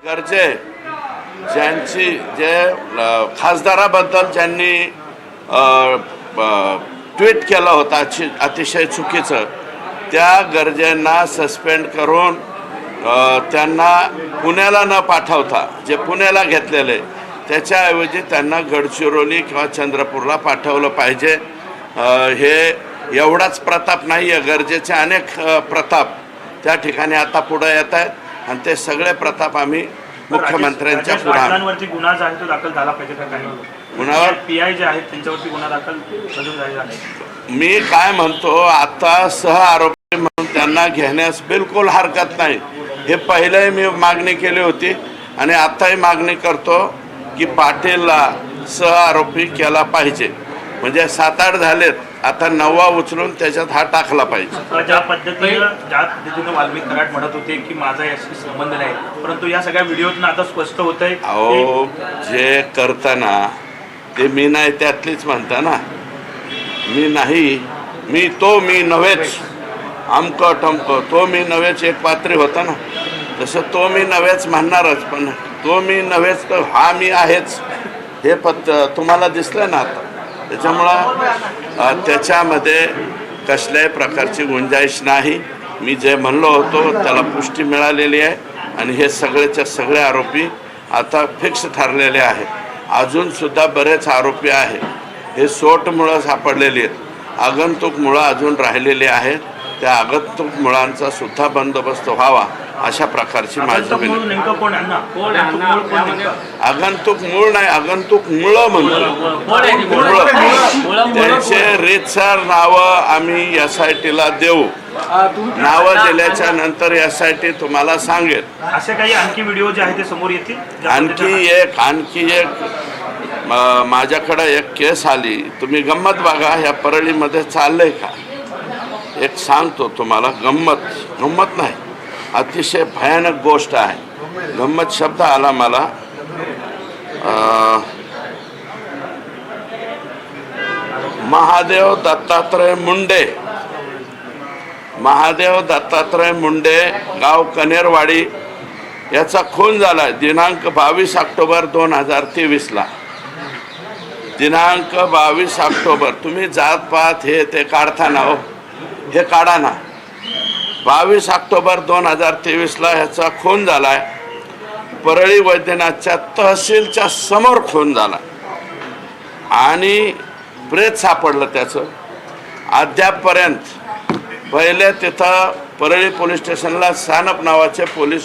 गरजे ज्यांची जे खासदाराबद्दल ज्यांनी ट्विट केलं होतं अतिशय चुकीचं, त्या गरजेंना सस्पेंड करून त्यांना पुण्याला न पाठवता जे पुण्याला घेतलेले त्याच्याऐवजी त्यांना गडचिरोली किंवा चंद्रपूरला पाठवलं पाहिजे. हे एवढाच प्रताप नाही आहे, गरजेचे अनेक प्रताप त्या ठिकाणी आता पुढे येत आहेत आणि ते सगळे प्रताप आम्ही मुख्यमंत्र्यांच्या पुढे गुन्हा जो आहे तो दाखल झाला पाहिजे का? काही गुन्ह्यावर पीआय जे आहेत त्यांच्यावरती गुन्हा दाखल अजून झालेला नाही. मी काय म्हणतो, आता सह आरोपी म्हणून त्यांना घेण्यास बिलकुल हरकत नाही. हे पहिलेही मी मागणी केली होती आणि आताही मागणी करतो की पाटीलला सह आरोपी केला पाहिजे. म्हणजे 7-8 झालेत, आता 9वा उचलून त्याच्यात हा टाकला पाहिजे. ज्या पद्धतीनं वाल्मिक कराड म्हणत होते की माझा याशी संबंध नाही, परंतु या सगळ्या व्हिडिओतून आता स्पष्ट होत आहे. अहो, जे करताना ते मी नाही त्यातलीच म्हणता ना, मी नाही, मी नव्हेच, आमकं टमकं, तो मी नव्हेच एक पात्री होता ना, तसं तो मी नव्हेच म्हणणारच. पण तो मी नव्हेच तर हा मी आहेच, हे तुम्हाला दिसलं ना आता. त्याच्यामुळं त्याच्यामध्ये कसल्याही प्रकारची गुंजाईश नाही. मी जे म्हणलो होतो त्याला पुष्टी मिळालेली आहे आणि हे सगळेच्या सगळे आरोपी आता फिक्स ठरलेले आहेत. अजूनसुद्धा बरेच आरोपी आहेत, हे सोटमुळं सापडलेली आहेत, आगंतुक मुळं अजून राहिलेली आहेत. त्या आगंतुक मुळांचा सुद्धा बंदोबस्त व्हावा अशा प्रकारची माझी विनंती. आगंतुक मूळ नाही, आगंतुक मुळं म्हणतो. त्यांचे रीतसर नावं आम्ही SITला देऊ. नावं दिल्याच्या नंतर SIT तुम्हाला सांगेल. असे काही आणखी व्हिडिओ जे आहे ते समोर येतील. आणखी एक माझ्याकडे एक केस आली, तुम्ही गंमत बघा, ह्या परळीमध्ये चाललंय का. एक सांगतो तुम्हाला, गंमत नाही, अतिशय भयानक गोष्ट आहे. गंमत शब्द आला मला. महादेव दत्तात्रय मुंडे गाव कनेरवाडी याचा खून झाला दिनांक 22 ऑक्टोबर 2023ला. दिनांक 22 ऑक्टोबर. तुम्ही जातपात हे ते काढताना हो, हे काढा ना. 22 ऑक्टोबर 2023ला ह्याचा खून झालाय. परळी वैद्यनाथच्या तहसीलच्या समोर खून झाला आणि प्रेत सापडलं त्याचं. अद्यापपर्यंत पहिले तिथं परळी पोलीस स्टेशनला सानप नावाचे पोलीस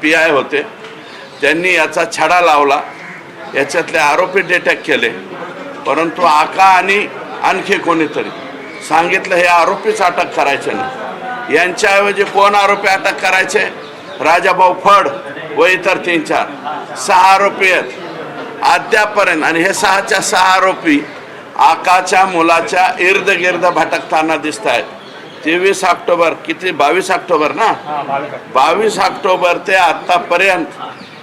PI होते, त्यांनी याचा छडा लावला, याच्यातले आरोपी डिटेक्ट केले. परंतु आका आणि आणखी कोणीतरी सांगितलं हे आरोपीच अटक करायचे नाही. यांच्याऐवजी कोण आरोपी अटक करायचे? राजाभाऊ फड व इतर 3-4 आरोपी आहेत अद्यापपर्यंत. आणि हे 6च्या 6 आरोपी आकाच्या मुलाच्या इर्द गिर्द भटकताना दिसत आहेत. 23 ऑक्टोबर किती 22 ऑक्टोबर ना, 22 ऑक्टोबर ते आत्तापर्यंत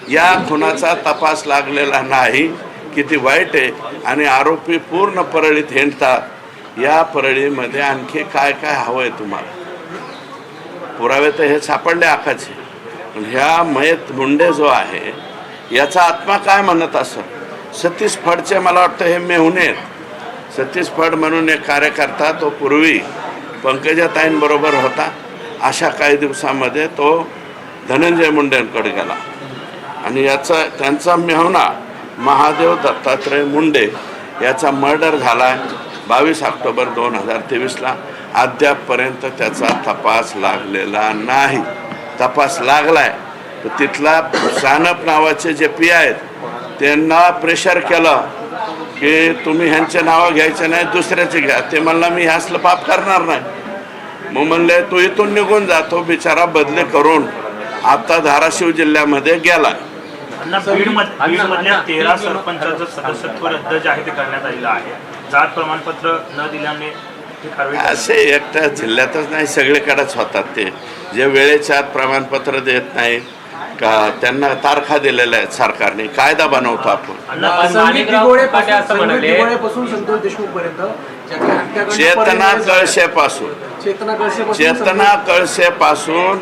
या खुनाचा तपास लागलेला नाही. किती वाईट आहे. आणि आरोपी पूर्ण परळीत हिंडतात. या परळीमध्ये आणखी काय काय हवं आहे तुम्हाला? पुरावे तर हे सापडले आकाचे. पण ह्या मयत मुंडे जो आहे याचा आत्मा काय म्हणत असं. सतीश फडचे मला वाटतं हे मेहुणे आहेत. सतीश फड म्हणून एक कार्यकर्ता, तो पूर्वी पंकजाताईंबरोबर होता. अशा काही दिवसामध्ये तो धनंजय मुंडेंकडे गेला आणि त्यांचा मेहुणा महादेव दत्तात्रय मुंडे याचा मर्डर झाला आहे 22 ऑक्टोबर 2023ला. अद्यापपर्यंत त्याचा तपास लागलेला नाही. तपास लागलाय तर तिथला सानप नावाचे जे PI आहेत त्यांना प्रेशर केलं की तुम्ही ह्यांचे नावं घ्यायचे नाही, दुसऱ्याचे घ्या. ते म्हणला मी ह्यासलं पाप करणार नाही. मग म्हणले तू इथून निघून जातो. बिचारा बदली करून आता धाराशिव जिल्ह्यामध्ये गेला. बीडमधल्या 13 सरपंचाचं सदस्यत्व रद्द जे आहे ते करण्यात आलेलं आहे. जात प्रमाणपत्र न दिल्याने असे एकट्या जिल्ह्यातच नाही, सगळीकडेच होतात. ते जे वेळेच्या आत प्रमाणपत्र देत नाही का, त्यांना तारखा दिलेल्या आहेत सरकारने. कायदा बनवतो आपण. चेतना कळसेपासून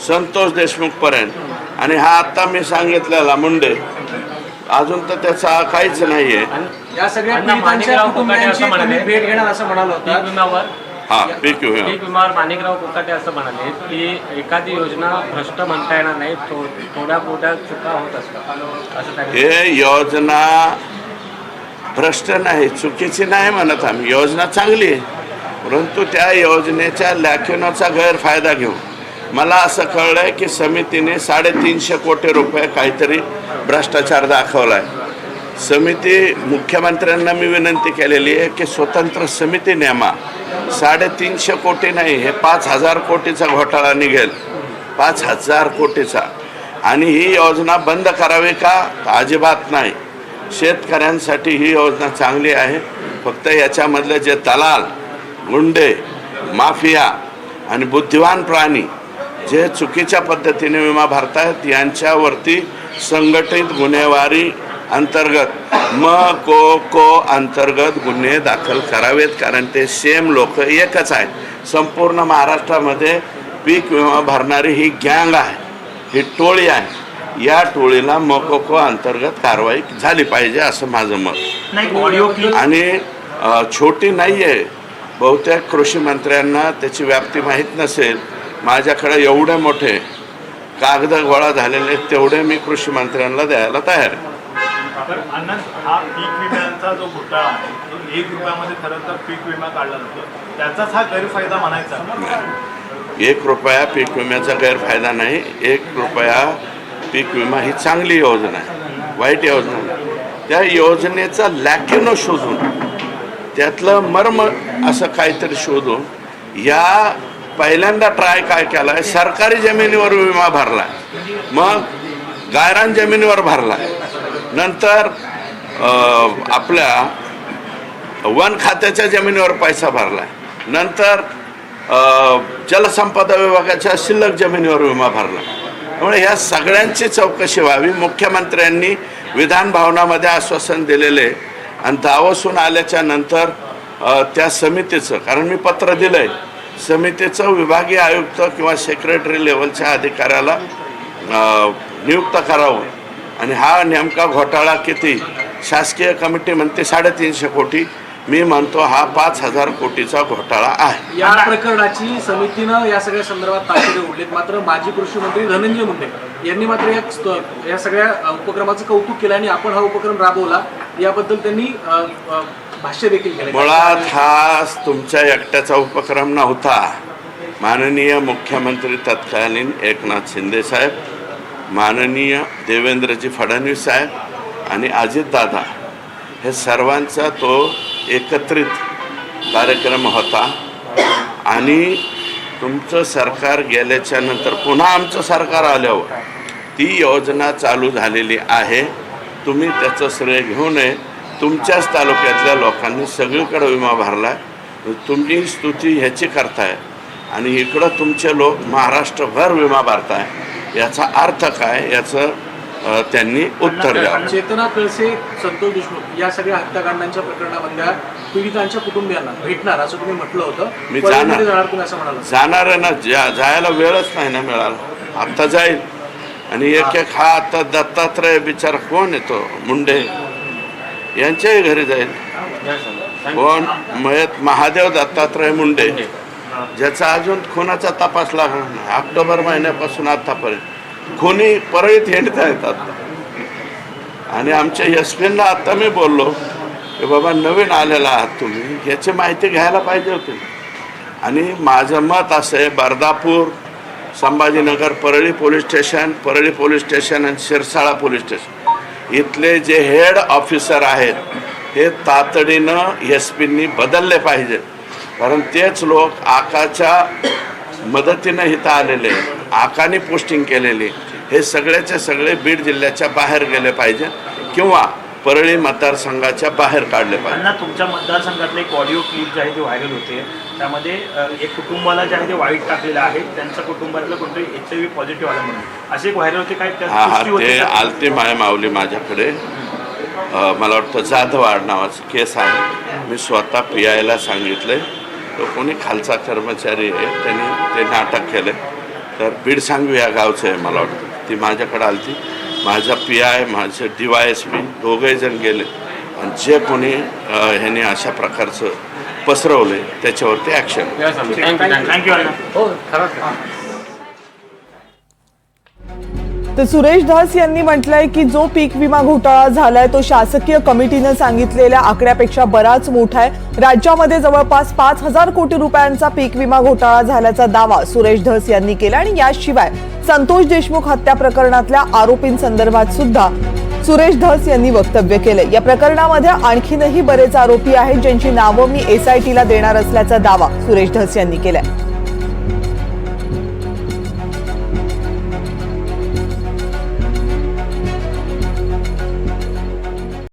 संतोष देशमुख पर्यंत आणि हा आत्ता मी सांगितलेला मुंडे अजून तर त्याचा काहीच नाही आहे. या सगळ्या पीडितांच्या कुटुंबियांची तुम्ही भेट घेणार असं म्हणाल होता. पीक विम्यावर हां पीक विमा पीक विम्यावर माणिकराव कोकाटे असं म्हणाले की एखादी योजना भ्रष्ट म्हणता येणार नाही, थोड्या मोठ्या चुका होत असतात असं त्यांनी. हे योजना भ्रष्ट नाही, चुकीची नाही म्हणत आम्ही, योजना चांगली आहे, परंतु त्या योजनेच्या लॅक्युनाचा गैरफायदा घेऊन मला असं कळलंय की समितीने 350 कोटी रुपये काहीतरी भ्रष्टाचार दाखवला आहे. समिती मुख्यमंत्र्यांना मी विनंती केलेली आहे की स्वतंत्र समिती नेमा. 350 कोटी नाही, हे 5000 कोटीचा घोटाळा निघेल, 5000 कोटीचा. आणि ही योजना बंद करावी का? अजिबात नाही. शेतकऱ्यांसाठी ही योजना चांगली आहे. फक्त याच्यामधले जे दलाल, गुंडे, माफिया आणि बुद्धिवान प्राणी जे चुकीच्या पद्धतीने विमा भरतायत यांच्यावरती संघटित गुन्हेगारी अंतर्गत को अंतर्गत गुन्हे दाखल करावेत, कारण ते सेम लोक एकच आहेत. संपूर्ण महाराष्ट्रामध्ये पीक विमा भरणारी ही गँग आहे, ही टोळी आहे. या टोळीला को अंतर्गत कारवाई झाली पाहिजे असं माझं मत. नाही ऑडिओ क्लिप आणि छोटी नाही आहे, बहुतेक कृषी मंत्र्यांना त्याची व्याप्ती माहीत नसेल. माझ्याकडे एवढे मोठे कागद गोळा झालेले तेवढे मी कृषी मंत्र्यांना द्यायला तयार आहे. तर अण्णा, हा पीक विम्याचा जो घोटाळा आहे तो 1 रुपयामध्ये खरं तर पीक विमा काढला जातो, त्याचाच हा गैरफायदा म्हणायचा. 1 रुपया पीक विम्याचा गैरफायदा नाही. 1 रुपया पीक विमा ही चांगली योजना आहे, वाईट योजना नाही. त्या योजनेचा लॅक्युनो शोधून त्यातलं मर्म असं काहीतरी शोधून या पहिल्यांदा ट्राय काय केला आहे, सरकारी जमिनीवर विमा भरला, मग गायरान जमिनीवर भरला, नंतर आपल्या वन खात्याच्या जमिनीवर पैसा भरला, नंतर जलसंपदा विभागाच्या शिल्लक जमिनीवर विमा भरला. त्यामुळे ह्या सगळ्यांची चौकशी व्हावी. मुख्यमंत्र्यांनी विधान भवनामध्ये आश्वासन दिलेले आणि दावोसून आल्याच्या नंतर त्या समितीचं, कारण मी पत्र दिलं आहे, समितीचं विभागीय आयुक्त किंवा सेक्रेटरी लेवलच्या अधिकाऱ्याला नियुक्त करावं. आणि हा नेमका घोटाळा किती? शासकीय कमिटी म्हणते 350 कोटी, मी म्हणतो हा 5000 कोटीचा घोटाळा आहे. या प्रकरणाची समितीनं या सगळ्या संदर्भात ताकिदे उडलीत. मात्र माजी कृषी मंत्री धनंजय मुंडे यांनी मात्र या सगळ्या उपक्रमाचं कौतुक केलं आणि आपण हा उपक्रम राबवला याबद्दल त्यांनी भाष्य देखील केलं. मुळात हा तुमच्या एकट्याचा उपक्रम नव्हता. माननीय मुख्यमंत्री तत्कालीन एकनाथ शिंदे साहेब, माननीय देवेंद्रजी फडणवीस साहेब आणि अजितदादा हे सर्वांचा तो एकत्रित कार्यक्रम होता. आणि तुमचं सरकार गेल्याच्या नंतर पुन्हा आमचं सरकार आल्यावर ती योजना चालू झालेली आहे. तुम्ही त्याचं श्रेय घेऊ नये. तुमच्याच तालुक्यातल्या लोकांनी सगळीकडे विमा भरला. तुम्ही स्तुती ह्याची करताय आणि इकडं तुमचे लोक महाराष्ट्रभर विमा भरताय. याचा अर्थ काय याचं त्यांनी उत्तर द्यावं. चेतना कळसे, संतोष देशमुख या सगळ्या हत्याकांडांच्या प्रकरणामधल्या पीडितांच्या कुटुंबियांना भेटणार असं तुम्ही म्हटलं होतं. मी पळणीमध्ये जाणार तुम्ही असं म्हणाला. जाणार आहे ना, जायला वेळच नाही ना मिळाला. आत्ता जाईल. आणि एक हा आता दत्तात्रय बिचारा कोण येतो मुंडे यांच्याही घरी जाईल. कोण? महादेव दत्तात्रय मुंडे, ज्याचा अजून खुनाचा तपास लागला नाही. ऑक्टोबर महिन्यापासून आतापर्यंत खुनी परळीत हिंडता येतात. आणि आमच्या यशवींना आता मी बोललो की बाबा नवीन आलेला आहात तुम्ही, याची माहिती घ्यायला पाहिजे होती. आणि माझं मत असं आहे, बर्दापूर, संभाजीनगर, परळी पोलीस स्टेशन आणि शिरसाळा पोलीस स्टेशन इथले जे हेड ऑफिसर आहेत हे तातडीनं SP-नी बदलले पाहिजे. कारण तेच लोक आकाच्या मदतीनं इथं आलेले, आकाने पोस्टिंग केलेली, हे सगळ्याचे सगळे बीड जिल्ह्याच्या बाहेर गेले पाहिजे किंवा परळी मतदारसंघाच्या बाहेर काढले पाहिजे. अण्णा, तुमच्या मतदारसंघातले एक ऑडिओ क्लिप जे आहे ते व्हायरल होते. त्यामध्ये एक कुटुंबाला जे आहे ते वाईट टाकलेलं आहे, त्यांच्या कुटुंबातलं कोणतरी HIV पॉझिटिव्ह आलं म्हणून असे एक व्हायरल होते. काय ते आलती मावली माझ्याकडे, मला वाटतं जाधवाड नावाचं केस आहे. मी स्वतः PIला सांगितलं. तो कोणी खालचा कर्मचारी आहे, त्यांनी ते नाटक केलं. तर बीड सांगवी या गावचं आहे मला वाटतं. ती माझ्याकडे आली ती. माझा PI माझे DYSP दोघेही जण गेले आणि जे कोणी ह्यांनी अशा प्रकारचं पसरवले त्याच्यावरती ॲक्शन. थँक्यू अण्णा. हो खरंच. तर सुरेश धस यांनी म्हटलंय की जो पीक विमा घोटाळा झालाय तो शासकीय कमिटीनं सांगितलेल्या आकड्यापेक्षा बराच मोठा आहे. राज्यामध्ये जवळपास 5,000 कोटी रुपयांचा पीक विमा घोटाळा झाल्याचा दावा सुरेश धस यांनी केला आणि याशिवाय संतोष देशमुख हत्या प्रकरणातल्या आरोपींसंदर्भात सुद्धा सुरेश धस यांनी वक्तव्य केले. या प्रकरणामध्ये आणखीनही बरेच आरोपी आहेत ज्यांची नावं मी SITला देणार असल्याचा दावा सुरेश धस यांनी केलाय.